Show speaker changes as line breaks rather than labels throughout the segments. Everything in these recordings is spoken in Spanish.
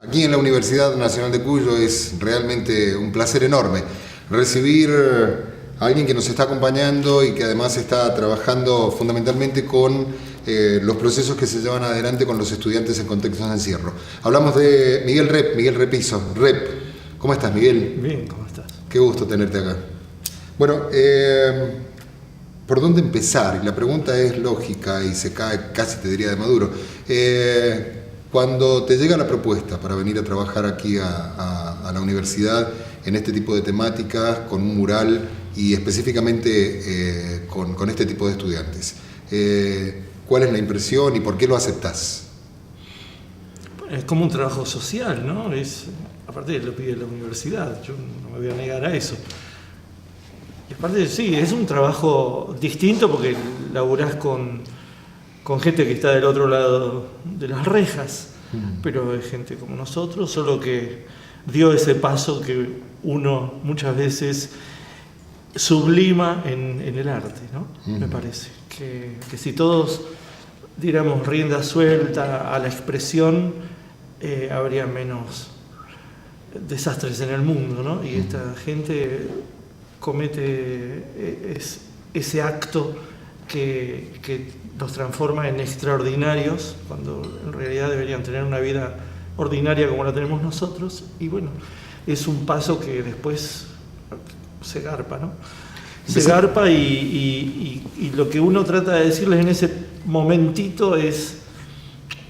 Aquí en la Universidad Nacional de Cuyo es realmente un placer enorme recibir a alguien que nos está acompañando y que además está trabajando fundamentalmente con los procesos que se llevan adelante con los estudiantes en contextos de encierro. Hablamos de Miguel Repiso. ¿Cómo estás, Miguel?
Bien, ¿cómo estás?
Qué gusto tenerte acá. Bueno, ¿por dónde empezar? Y la pregunta es lógica y se cae casi, te diría, de maduro. Cuando te llega la propuesta para venir a trabajar aquí a la universidad en este tipo de temáticas, con un mural y específicamente con este tipo de estudiantes, ¿cuál es la impresión y por qué lo aceptás?
Es como un trabajo social, ¿no? Aparte lo pide la universidad, yo no me voy a negar a eso. Y aparte sí, es un trabajo distinto porque laburás con gente que está del otro lado de las rejas, pero es gente como nosotros, solo que dio ese paso que uno muchas veces sublima en el arte, ¿no? Me parece que si todos diéramos rienda suelta a la expresión, habría menos desastres en el mundo, ¿no? Y esta gente comete ese acto que los transforma en extraordinarios, cuando en realidad deberían tener una vida ordinaria como la tenemos nosotros, y bueno, es un paso que después se garpa, ¿no? Se garpa y lo que uno trata de decirles en ese momentito es,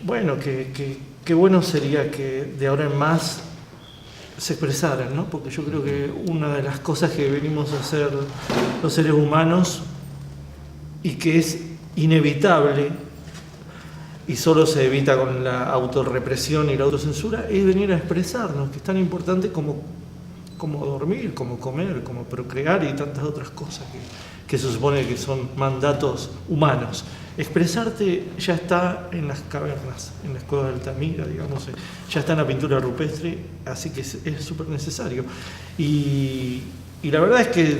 bueno, que bueno sería que de ahora en más se expresaran, ¿no? Porque yo creo que una de las cosas que venimos a hacer los seres humanos y que es inevitable y solo se evita con la autorrepresión y la autocensura es venir a expresarnos, que es tan importante como dormir, como comer, como procrear y tantas otras cosas que se supone que son mandatos humanos. Expresarte ya está en las cavernas, en las cuevas de Altamira, digamos, ya está en la pintura rupestre, así que es súper necesario. Y la verdad es que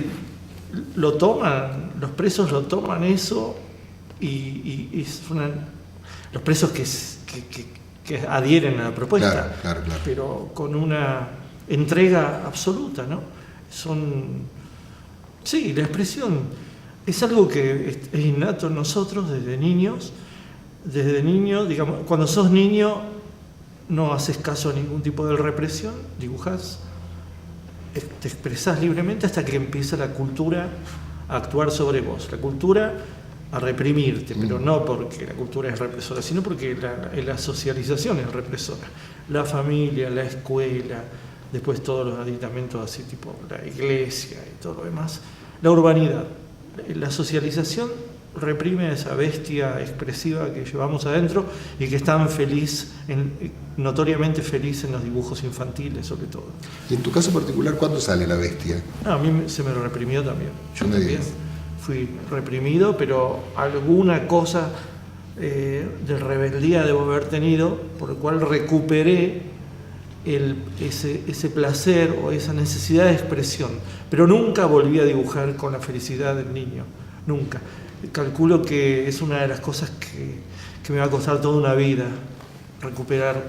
lo toman, los presos lo toman eso y los presos que adhieren a la propuesta,
claro.
pero con una entrega absoluta, ¿no? Sí, la expresión es algo que es innato en nosotros desde niños. Desde niño, digamos, cuando sos niño no haces caso a ningún tipo de represión, dibujás, te expresás libremente hasta que empieza la cultura a actuar sobre vos, la cultura a reprimirte, pero no porque la cultura es represora, sino porque la socialización es represora. La familia, la escuela, después todos los aditamentos así, tipo la iglesia y todo lo demás, la urbanidad. La socialización reprime a esa bestia expresiva que llevamos adentro y que es tan feliz, notoriamente feliz en los dibujos infantiles sobre todo.
Y en tu caso particular, ¿cuándo sale la bestia?
No, a mí se me reprimió también. Yo también fui reprimido, pero alguna cosa de rebeldía debo haber tenido, por lo cual recuperé ese placer o esa necesidad de expresión, pero nunca volví a dibujar con la felicidad del niño, nunca. Calculo que es una de las cosas que me va a costar toda una vida recuperar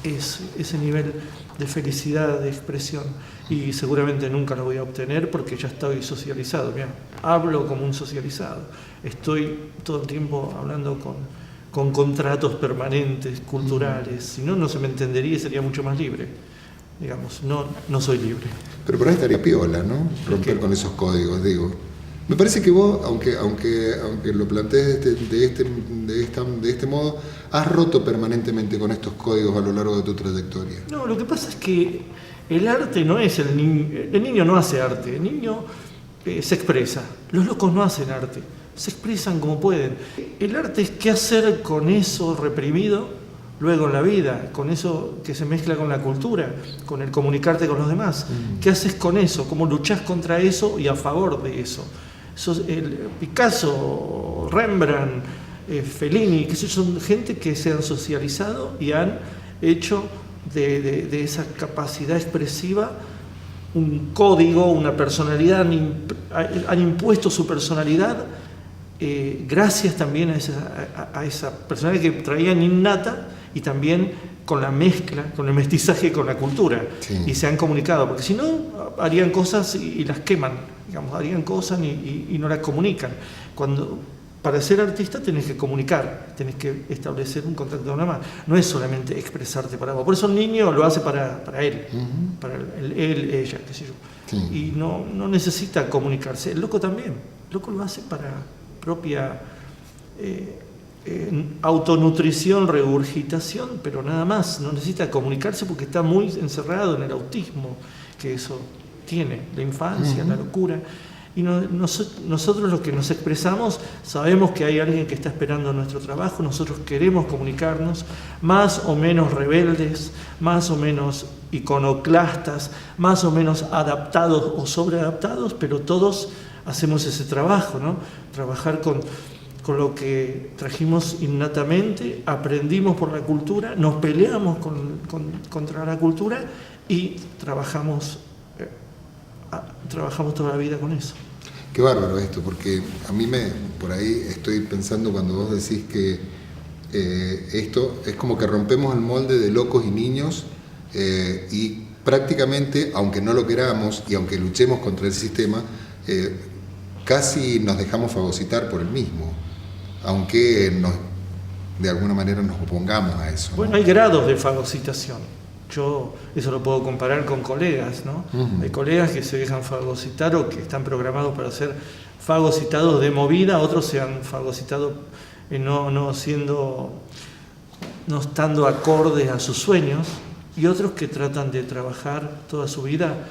ese nivel de felicidad, de expresión, y seguramente nunca lo voy a obtener porque ya estoy socializado. Mira, hablo como un socializado, estoy todo el tiempo hablando con contratos permanentes, culturales, si no, no se me entendería y sería mucho más libre. Digamos, no soy libre.
Pero por ahí estaría piola, ¿no? Romper con esos códigos, digo. Me parece que vos, aunque lo plantees de este modo, has roto permanentemente con estos códigos a lo largo de tu trayectoria.
No, lo que pasa es que el arte no es el niño no hace arte, el niño se expresa. Los locos no hacen arte, se expresan como pueden. El arte es qué hacer con eso reprimido luego en la vida, con eso que se mezcla con la cultura, con el comunicarte con los demás. ¿Qué haces con eso? ¿Cómo luchás contra eso y a favor de eso? Picasso, Rembrandt, Fellini, que son gente que se han socializado y han hecho de esa capacidad expresiva un código, una personalidad, han impuesto su personalidad gracias también a esa personalidad que traían innata y también con la mezcla, con el mestizaje con la cultura.
Sí.
Y se han comunicado, porque si no harían cosas y las queman, digamos, harían cosas y no las comunican. Para ser artista tenés que comunicar, tenés que establecer un contacto con la más. No es solamente expresarte para vos. Por eso el niño lo hace para él, para él, ella, qué sé yo.
Sí.
Y no necesita comunicarse. El loco también. El loco lo hace para propia autonutrición, regurgitación, pero nada más. No necesita comunicarse porque está muy encerrado en el autismo, que eso tiene, la infancia, la locura. Y nosotros los que nos expresamos sabemos que hay alguien que está esperando nuestro trabajo, nosotros queremos comunicarnos, más o menos rebeldes, más o menos iconoclastas, más o menos adaptados o sobreadaptados, pero todos hacemos ese trabajo, ¿no? Trabajar con lo que trajimos innatamente, aprendimos por la cultura, nos peleamos contra la cultura y trabajamos toda la vida con eso.
Qué bárbaro esto, porque a mí por ahí estoy pensando cuando vos decís que esto es como que rompemos el molde de locos y niños y prácticamente, aunque no lo queramos y aunque luchemos contra el sistema, casi nos dejamos fagocitar por el mismo, aunque de alguna manera nos opongamos a eso, ¿no?
Bueno, hay grados de fagocitación. Yo eso lo puedo comparar con colegas, ¿no? Hay colegas que se dejan fagocitar o que están programados para ser fagocitados de movida, otros se han fagocitado no estando acordes a sus sueños, y otros que tratan de trabajar toda su vida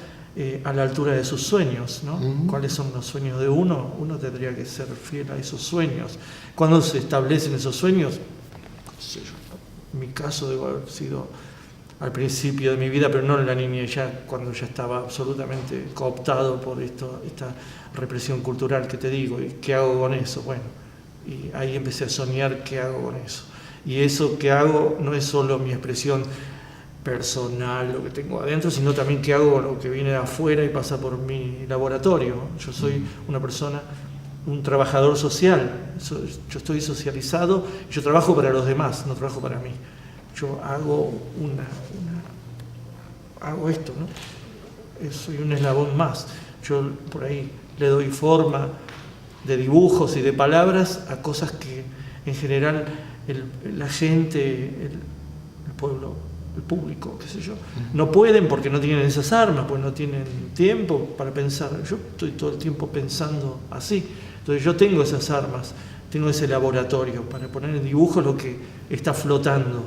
a la altura de sus sueños, ¿no? ¿Cuáles son los sueños de uno? Uno tendría que ser fiel a esos sueños. ¿Cuándo se establecen esos sueños? No sé yo. En mi caso debo haber sido al principio de mi vida, pero no en la niñez, ya cuando ya estaba absolutamente cooptado por esta represión cultural que te digo. ¿Y qué hago con eso? Bueno, y ahí empecé a soñar qué hago con eso. Y eso que hago no es solo mi expresión personal, lo que tengo adentro, sino también qué hago con lo que viene de afuera y pasa por mi laboratorio. Yo soy una persona, un trabajador social, yo estoy socializado, yo trabajo para los demás, no trabajo para mí. Yo hago hago esto, ¿no? Soy un eslabón más. Yo por ahí le doy forma de dibujos y de palabras a cosas que en general la gente, el pueblo, el público, qué sé yo, no pueden porque no tienen esas armas, pues no tienen tiempo para pensar. Yo estoy todo el tiempo pensando así. Entonces yo tengo esas armas, tengo ese laboratorio para poner en dibujos lo que está flotando,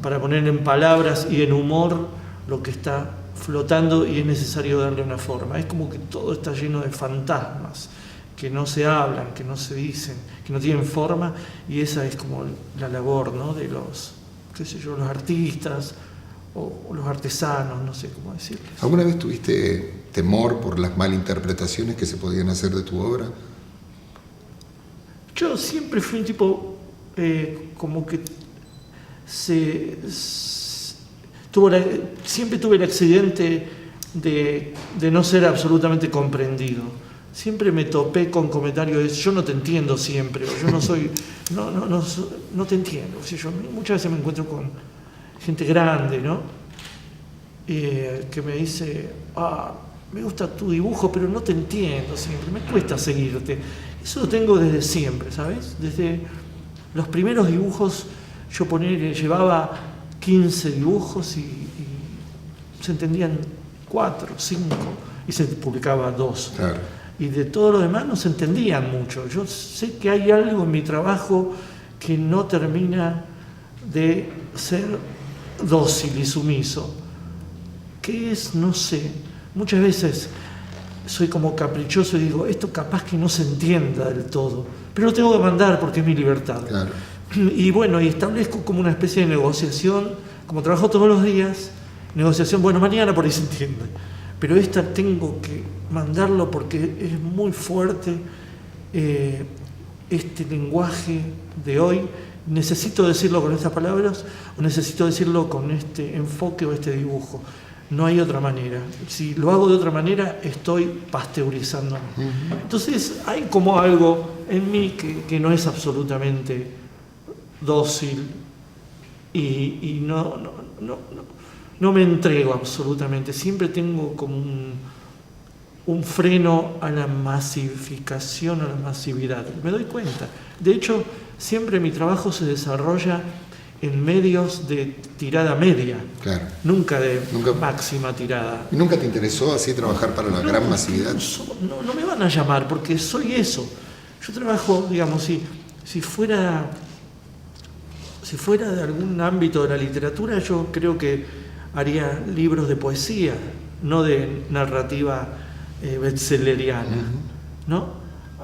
para poner en palabras y en humor lo que está flotando y es necesario darle una forma. Es como que todo está lleno de fantasmas que no se hablan, que no se dicen, que no tienen forma, y esa es como la labor, ¿no? De los, qué sé yo, los artistas o los artesanos, no sé cómo decirlo.
¿Alguna vez tuviste temor por las malinterpretaciones que se podían hacer de tu obra?
Yo siempre fui un tipo como que siempre tuve el accidente de no ser absolutamente comprendido. Siempre me topé con comentarios de yo no te entiendo siempre, o yo no soy, no te entiendo. O sea, yo muchas veces me encuentro con gente grande, ¿no? Que me dice, me gusta tu dibujo, pero no te entiendo siempre, me cuesta seguirte. Eso lo tengo desde siempre, ¿sabes? Desde los primeros dibujos, yo llevaba 15 dibujos y se entendían 4, 5, y se publicaba 2. Claro. Y de todo lo demás no se entendían mucho. Yo sé que hay algo en mi trabajo que no termina de ser dócil y sumiso. ¿Qué es? No sé. Muchas veces soy como caprichoso y digo, esto capaz que no se entienda del todo, pero lo tengo que mandar porque es mi libertad. Claro. Y bueno, y establezco como una especie de negociación, como trabajo todos los días, negociación, bueno, mañana por ahí se entiende, pero esta tengo que mandarlo porque es muy fuerte este lenguaje de hoy. Necesito decirlo con estas palabras o necesito decirlo con este enfoque o este dibujo. No hay otra manera. Si lo hago de otra manera, estoy pasteurizándome. Entonces hay como algo en mí que no es absolutamente dócil y no me entrego absolutamente. Siempre tengo como un freno a la masificación, a la masividad. Me doy cuenta. De hecho, siempre mi trabajo se desarrolla en medios de tirada media,
Claro.
nunca de máxima tirada.
¿Y nunca te interesó así trabajar para la gran masividad?
No me van a llamar porque soy eso. Yo trabajo, digamos, si fuera de algún ámbito de la literatura, yo creo que haría libros de poesía, no de narrativa bestselleriana, ¿no?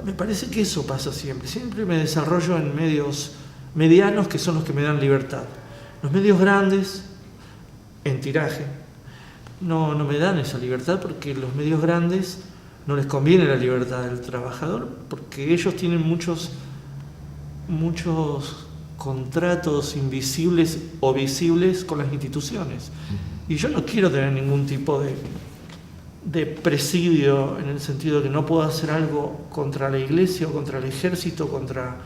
Me parece que eso pasa siempre. Siempre me desarrollo en medios medianos, que son los que me dan libertad. Los medios grandes, en tiraje, no me dan esa libertad, porque los medios grandes no les conviene la libertad del trabajador, porque ellos tienen muchos contratos invisibles o visibles con las instituciones. Y yo no quiero tener ningún tipo de presidio, en el sentido de que no puedo hacer algo contra la iglesia o contra el ejército, contra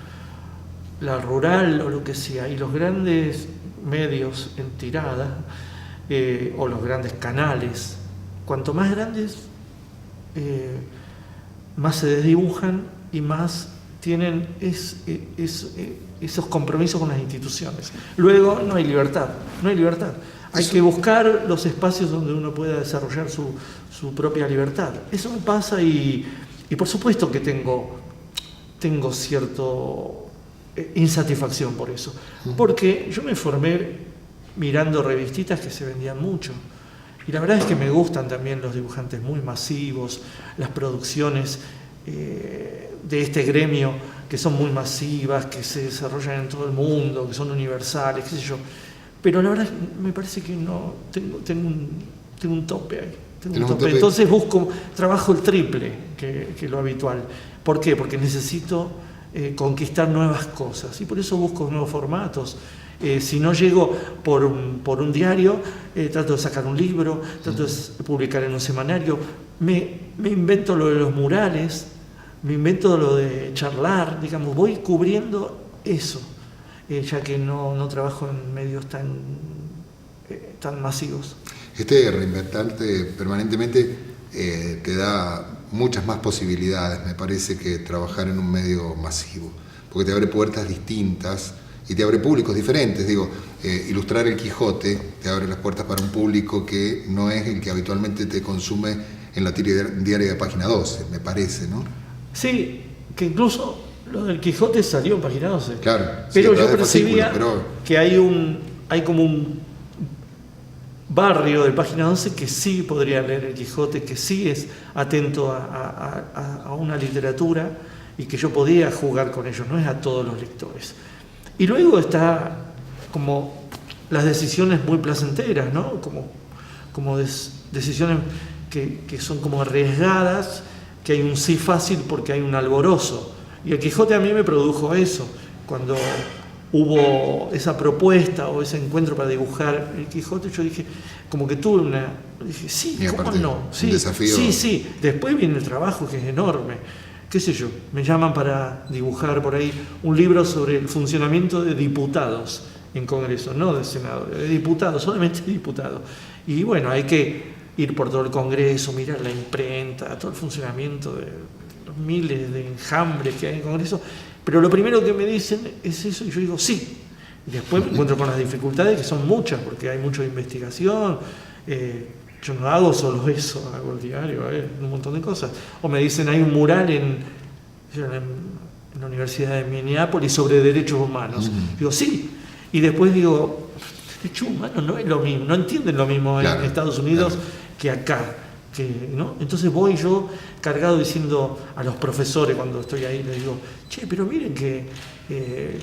la rural o lo que sea. Y los grandes medios en tirada, o los grandes canales, cuanto más grandes, más se desdibujan y más tienen esos compromisos con las instituciones. Luego no hay libertad. Hay que buscar los espacios donde uno pueda desarrollar su propia libertad. Eso me pasa y por supuesto que tengo cierto insatisfacción por eso. Porque yo me formé mirando revistitas que se vendían mucho. Y la verdad es que me gustan también los dibujantes muy masivos, las producciones de este gremio que son muy masivas, que se desarrollan en todo el mundo, que son universales, qué sé yo. Pero la verdad es que me parece que no tengo un tope ahí. Tengo un tope. Entonces trabajo el triple que lo habitual. ¿Por qué? Porque necesito conquistar nuevas cosas y por eso busco nuevos formatos. Si no llego por un diario, trato de sacar un libro, trato de publicar en un semanario, me invento lo de los murales, me invento lo de charlar, digamos, voy cubriendo eso, ya que no trabajo en medios tan masivos.
Reinventarte permanentemente te da muchas más posibilidades, me parece, que trabajar en un medio masivo, porque te abre puertas distintas y te abre públicos diferentes. Digo, ilustrar el Quijote te abre las puertas para un público que no es el que habitualmente te consume en la tira diaria de Página 12, me parece, ¿no?
Sí, que incluso lo del Quijote salió en Página 12.
Claro.
Pero
sí,
yo percibía que hay como un barrio de Página 11 que sí podría leer el Quijote, que sí es atento a una literatura y que yo podía jugar con ellos, no es a todos los lectores. Y luego está como las decisiones muy placenteras, ¿no? Como decisiones que son como arriesgadas, que hay un sí fácil porque hay un alborozo. Y el Quijote a mí me produjo eso, cuando hubo esa propuesta o ese encuentro para dibujar el Quijote, yo dije, como que dije, sí, ¿cómo no? Sí,
un desafío.
Sí. Después viene el trabajo, que es enorme. Qué sé yo, me llaman para dibujar por ahí un libro sobre el funcionamiento de diputados en Congreso, no de senadores, de diputados, solamente diputados. Y bueno, hay que ir por todo el Congreso, mirar la imprenta, todo el funcionamiento de los miles de enjambres que hay en el Congreso. Pero lo primero que me dicen es eso y yo digo sí. Y después me encuentro con las dificultades, que son muchas, porque hay mucha investigación. Yo no hago solo eso, hago el diario, un montón de cosas. O me dicen, hay un mural en la Universidad de Minneapolis sobre derechos humanos. Digo, sí. Y después digo, derechos humanos no es lo mismo, no entienden lo mismo en Estados Unidos que acá. ¿No? Entonces voy yo cargado diciendo a los profesores cuando estoy ahí, les digo, che, pero miren que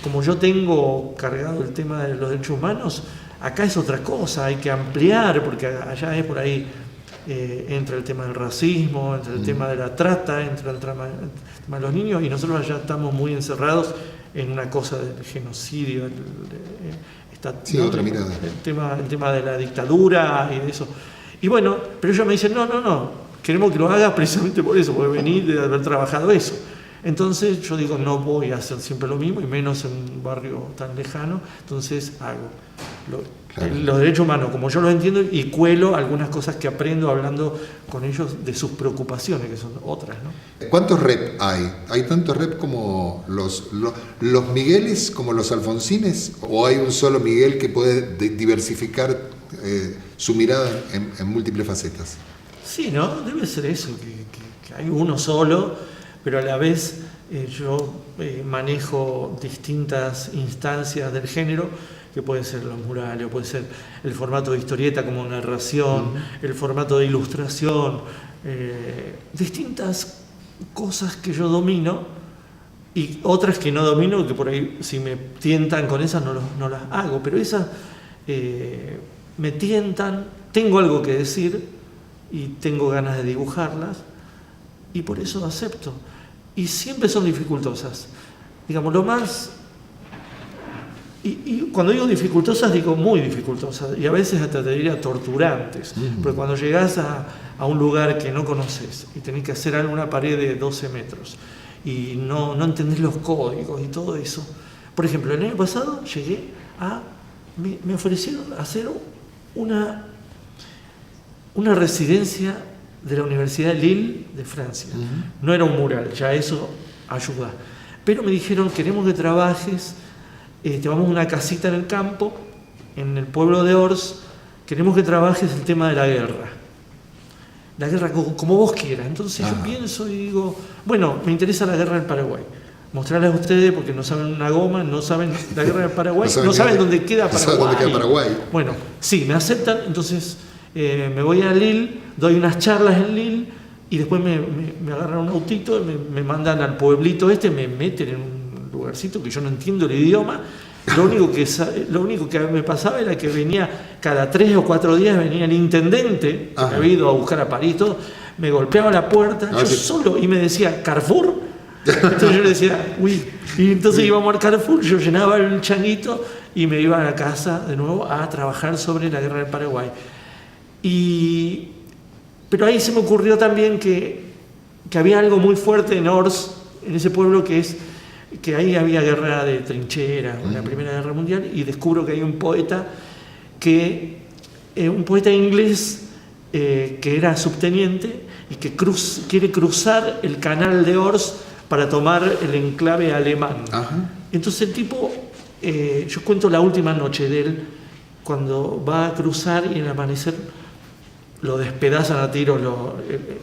como yo tengo cargado el tema de los derechos humanos, acá es otra cosa, hay que ampliar, porque allá es por ahí, entra el tema del racismo, entra el tema de la trata, entra el tema de los niños, y nosotros allá estamos muy encerrados en una cosa del genocidio,
otra mirada.
El tema de la dictadura y de eso. Y bueno, pero ellos me dicen, no, queremos que lo hagas precisamente por eso, porque venís de haber trabajado eso. Entonces yo digo, no voy a hacer siempre lo mismo, y menos en un barrio tan lejano, entonces hago los derechos humanos como yo los entiendo, y cuelo algunas cosas que aprendo hablando con ellos de sus preocupaciones, que son otras, ¿no?
¿Cuántos rep hay? ¿Hay tantos rep como los Migueles, como los Alfonsines? ¿O hay un solo Miguel que puede diversificar su mirada en múltiples facetas?
Sí, ¿no? Debe ser eso, que hay uno solo, pero a la vez yo manejo distintas instancias del género, que pueden ser los murales, o puede ser el formato de historieta como narración, el formato de ilustración, distintas cosas que yo domino y otras que no domino, que por ahí si me tientan con esas no las hago, pero esas me tientan, tengo algo que decir y tengo ganas de dibujarlas y por eso acepto. Y siempre son dificultosas. Digamos, lo más... Y cuando digo dificultosas, digo muy dificultosas, y a veces hasta te diría torturantes, porque cuando llegás a un lugar que no conoces y tenés que hacer alguna pared de 12 metros y no entendés los códigos y todo eso. Por ejemplo, el año pasado llegué me ofrecieron hacer una residencia de la Universidad de Lille de Francia. No era un mural, ya eso ayuda. Pero me dijeron, queremos que trabajes, te vamos a una casita en el campo, en el pueblo de Ors, queremos que trabajes el tema de la guerra. La guerra como vos quieras. Entonces yo pienso y digo, bueno, me interesa la guerra del Paraguay. Mostrarles a ustedes, porque no saben una goma, no saben la guerra del Paraguay, no saben dónde queda Paraguay.
No saben dónde queda Paraguay.
Bueno, sí, me aceptan, entonces me voy a Lille, doy unas charlas en Lille, y después me agarran un autito, me mandan al pueblito me meten en un lugarcito que yo no entiendo el idioma. Lo único que me pasaba era que venía cada 3 o 4 días, venía el intendente, que me había ido a buscar a París, todo, me golpeaba la puerta, yo solo, y me decía, ¿Carrefour? Entonces yo le decía, uy, y entonces íbamos al Carrefour, yo llenaba el changuito y me iba a la casa de nuevo a trabajar sobre la guerra del Paraguay. Pero ahí se me ocurrió también que había algo muy fuerte en Ors, en ese pueblo, que ahí había guerra de trinchera, en la Primera Guerra Mundial, y descubro que hay un poeta inglés que era subteniente y que quiere cruzar el canal de Ors para tomar el enclave alemán. Entonces el tipo, yo cuento la última noche de él, cuando va a cruzar y en el amanecer lo despedazan a tiros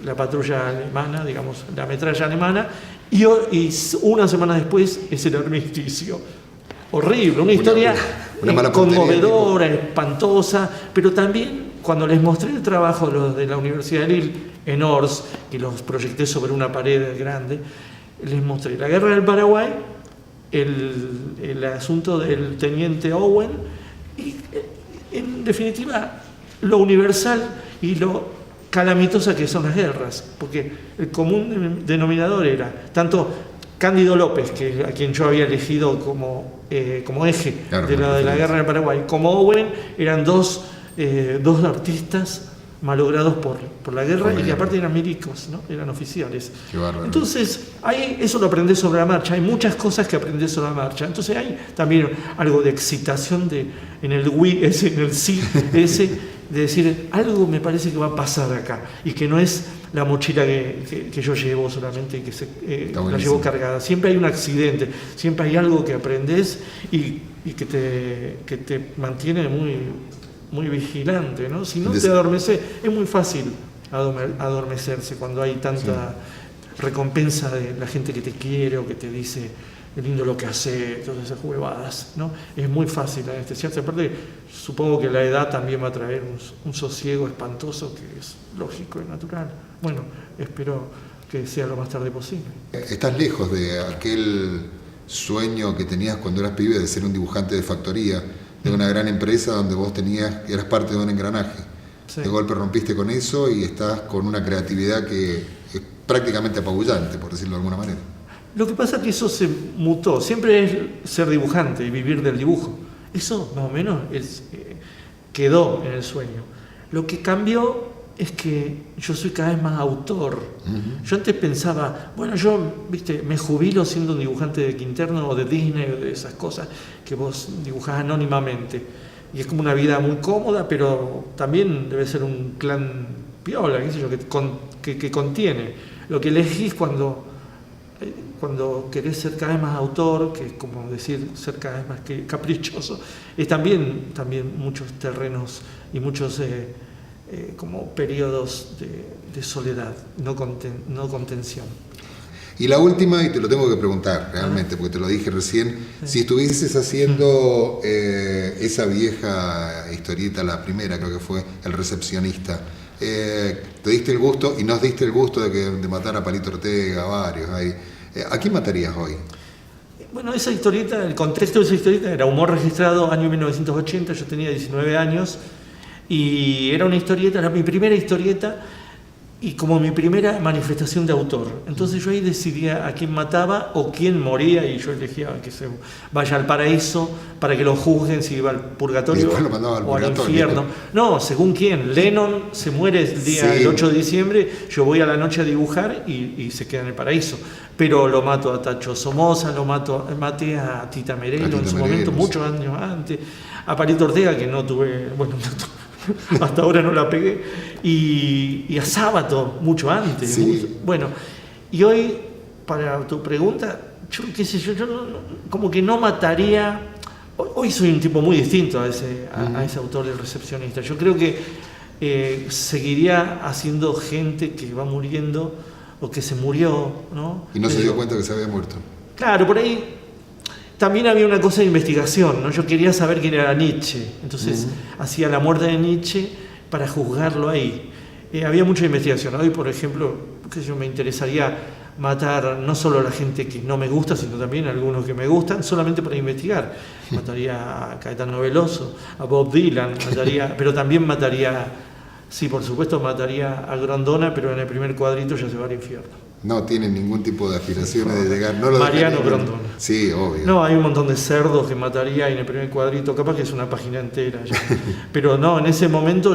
la patrulla alemana, digamos, la metralla alemana, y una semana después es el armisticio. Horrible, una historia conmovedora, espantosa, pero también cuando les mostré el trabajo de la Universidad de Lille en Ors, que los proyecté sobre una pared grande, les mostré la guerra del Paraguay, el asunto del teniente Owen, y en definitiva lo universal y lo calamitosa que son las guerras, porque el común denominador era tanto Cándido López, a quien yo había elegido como eje de la guerra del Paraguay, como Owen, eran dos artistas malogrados por la guerra, y que aparte eran milicos, ¿no? Eran oficiales. Entonces, ahí eso lo aprendés sobre la marcha, hay muchas cosas que aprendés sobre la marcha. Entonces hay también algo de excitación en el sí, de decir, algo me parece que va a pasar acá, y que no es la mochila que yo llevo solamente, y que la llevo cargada. Siempre hay un accidente, siempre hay algo que aprendés y que te mantiene muy vigilante, ¿no? Si no te adormeces, es muy fácil adormecerse cuando hay tanta recompensa de la gente que te quiere o que te dice qué lindo lo que hace, todas esas huevadas, ¿no? Es muy fácil anestesiarse. Aparte, supongo que la edad también va a traer un sosiego espantoso que es lógico y natural. Bueno, espero que sea lo más tarde posible.
Estás lejos de aquel sueño que tenías cuando eras pibe de ser un dibujante de factoría, de una gran empresa donde vos eras parte de un engranaje. De golpe rompiste con eso y estás con una creatividad que es prácticamente apabullante, por decirlo de alguna manera.
Lo que pasa es que eso se mutó. Siempre es ser dibujante y vivir del dibujo. Eso más o menos quedó en el sueño. Lo que cambió es que yo soy cada vez más autor. Yo antes pensaba, bueno, yo, viste, me jubilo siendo un dibujante de Quinterno o de Disney o de esas cosas que vos dibujás anónimamente. Y es como una vida muy cómoda, pero también debe ser un clan piola, qué sé yo, que contiene. Lo que elegís cuando querés ser cada vez más autor, que es como decir ser cada vez más caprichoso, es también muchos terrenos y muchos como periodos de soledad, no contención.
Y la última, y te lo tengo que preguntar realmente, porque te lo dije recién, si estuvieses haciendo esa vieja historieta, la primera creo que fue El recepcionista, te diste el gusto y nos diste el gusto de matar a Palito Ortega, varios ahí. ¿A quién matarías hoy?
Bueno, esa historieta, el contexto de esa historieta era humor registrado, año 1980, yo tenía 19 años, y era una historieta, era mi primera historieta y como mi primera manifestación de autor. Entonces yo ahí decidía a quién mataba o quién moría, y yo elegía que se vaya al paraíso para que lo juzguen si iba al purgatorio o al infierno. No, según quién. Lennon se muere el día el 8 de diciembre, yo voy a la noche a dibujar y se queda en el paraíso. Pero lo mato a Tacho Somoza, maté a Tita Merelo en su momento, muchos años antes, a Palito Ortega, que no tuve, bueno, hasta ahora no la pegué, y a Sábato, mucho antes.
Sí.
Bueno, y hoy, para tu pregunta, yo qué sé yo como que no mataría. Hoy soy un tipo muy distinto a ese autor del recepcionista. Yo creo que seguiría haciendo gente que va muriendo o que se murió, ¿no?
Y no se dio cuenta que se había muerto.
Claro, por ahí también había una cosa de investigación, ¿no? Yo quería saber quién era Nietzsche, entonces hacía la muerte de Nietzsche para juzgarlo ahí. Había mucha investigación. Hoy, por ejemplo, me interesaría matar no solo a la gente que no me gusta, sino también a algunos que me gustan, solamente para investigar. Mataría a Caetano Veloso, a Bob Dylan, pero también mataría, sí, por supuesto, mataría a Grondona, pero en el primer cuadrito ya se va al infierno.
No tienen ningún tipo de aspiraciones de llegar.
Mariano Grondona.
Sí, obvio.
No, hay un montón de cerdos que mataría y en el primer cuadrito, capaz que es una página entera ya. Pero no, en ese momento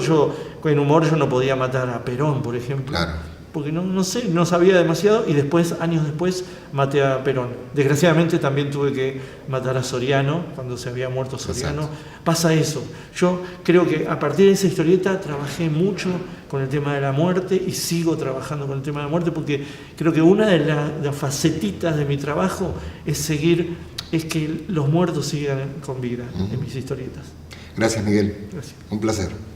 en humor yo no podía matar a Perón, por ejemplo.
Claro.
Porque no sé, no sabía demasiado, y después, años después, maté a Perón. Desgraciadamente también tuve que matar a Soriano, cuando se había muerto Soriano. Exacto. Pasa eso. Yo creo que a partir de esa historieta trabajé mucho con el tema de la muerte y sigo trabajando con el tema de la muerte, porque creo que una de las facetitas de mi trabajo es que los muertos sigan con vida en mis historietas.
Gracias, Miguel.
Gracias.
Un placer.